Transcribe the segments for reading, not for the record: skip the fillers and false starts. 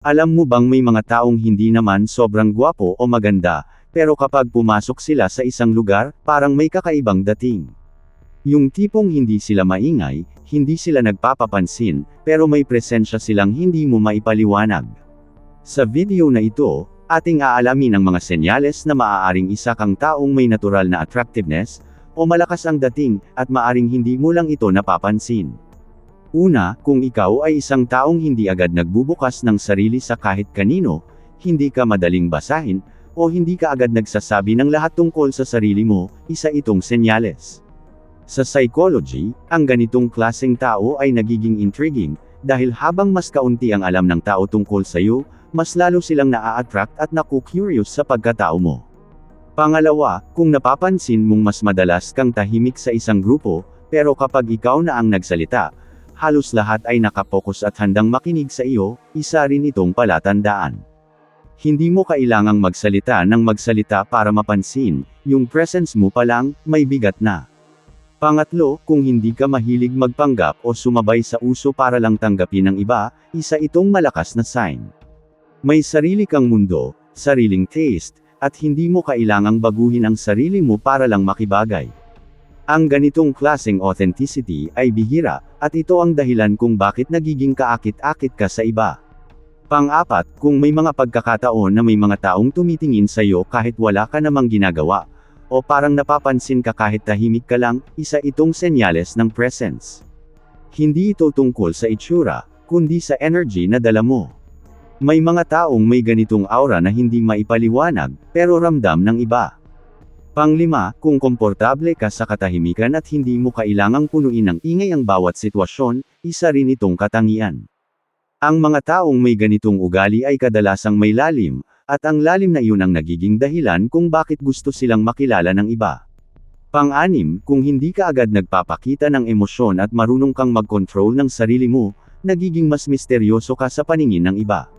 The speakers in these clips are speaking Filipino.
Alam mo bang may mga taong hindi naman sobrang gwapo o maganda, pero kapag pumasok sila sa isang lugar, parang may kakaibang dating. Yung tipong hindi sila maingay, hindi sila nagpapapansin, pero may presensya silang hindi mo maipaliwanag. Sa video na ito, ating aalamin ang mga senyales na maaaring isa kang taong may natural na attractiveness, o malakas ang dating, at maaring hindi mo lang ito napapansin. Una, kung ikaw ay isang taong hindi agad nagbubukas ng sarili sa kahit kanino, hindi ka madaling basahin, o hindi ka agad nagsasabi ng lahat tungkol sa sarili mo, isa itong senyales. Sa psychology, ang ganitong klaseng tao ay nagiging intriguing, dahil habang mas kaunti ang alam ng tao tungkol sa iyo, mas lalo silang naa-attract at naku-curious sa pagkatao mo. Pangalawa, kung napapansin mong mas madalas kang tahimik sa isang grupo, pero kapag ikaw na ang nagsalita, halos lahat ay nakapokus at handang makinig sa iyo, isa rin itong palatandaan. Hindi mo kailangang magsalita ng magsalita para mapansin, yung presence mo pa lang, may bigat na. Pangatlo, kung hindi ka mahilig magpanggap o sumabay sa uso para lang tanggapin ng iba, isa itong malakas na sign. May sarili kang mundo, sariling taste, at hindi mo kailangang baguhin ang sarili mo para lang makibagay. Ang ganitong klaseng authenticity ay bihira, at ito ang dahilan kung bakit nagiging kaakit-akit ka sa iba. Pang-apat, kung may mga pagkakataon na may mga taong tumitingin sa iyo kahit wala ka namang ginagawa, o parang napapansin ka kahit tahimik ka lang, isa itong senyales ng presence. Hindi ito tungkol sa itsura, kundi sa energy na dala mo. May mga taong may ganitong aura na hindi maipaliwanag, pero ramdam ng iba. Panglima, kung komportable ka sa katahimikan at hindi mo kailangang punuin ng ingay ang bawat sitwasyon, isa rin itong katangian. Ang mga taong may ganitong ugali ay kadalasang may lalim, at ang lalim na iyon ang nagiging dahilan kung bakit gusto silang makilala ng iba. Pang-anim, kung hindi ka agad nagpapakita ng emosyon at marunong kang mag-control ng sarili mo, nagiging mas misteryoso ka sa paningin ng iba.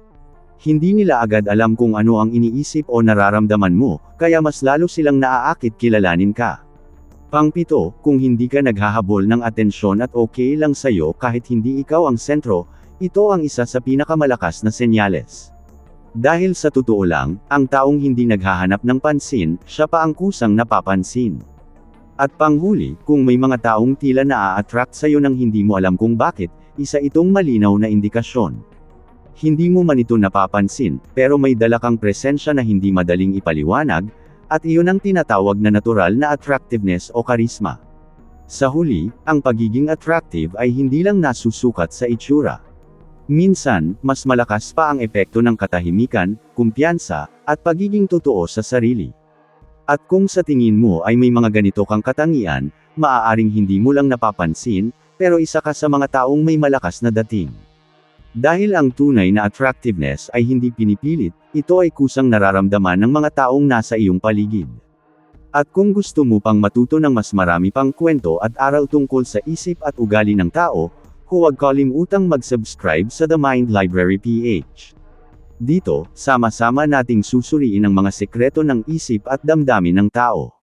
Hindi nila agad alam kung ano ang iniisip o nararamdaman mo, kaya mas lalo silang naaakit kilalanin ka. Pang-pito, kung hindi ka naghahabol ng atensyon at okay lang sa'yo kahit hindi ikaw ang sentro, ito ang isa sa pinakamalakas na senyales. Dahil sa totoo lang, ang taong hindi naghahanap ng pansin, siya pa ang kusang napapansin. At panghuli, kung may mga taong tila naa-attract sa'yo nang hindi mo alam kung bakit, isa itong malinaw na indikasyon. Hindi mo man ito napapansin, pero may dala kang presensya na hindi madaling ipaliwanag, at iyon ang tinatawag na natural na attractiveness o karisma. Sa huli, ang pagiging attractive ay hindi lang nasusukat sa itsura. Minsan, mas malakas pa ang epekto ng katahimikan, kumpiyansa, at pagiging totoo sa sarili. At kung sa tingin mo ay may mga ganito kang katangian, maaaring hindi mo lang napapansin, pero isa ka sa mga taong may malakas na dating. Dahil ang tunay na attractiveness ay hindi pinipilit, ito ay kusang nararamdaman ng mga taong nasa iyong paligid. At kung gusto mo pang matuto ng mas marami pang kwento at aral tungkol sa isip at ugali ng tao, huwag kalimutang mag-subscribe sa The Mind Library PH. Dito, sama-sama nating susuriin ang mga sekreto ng isip at damdamin ng tao.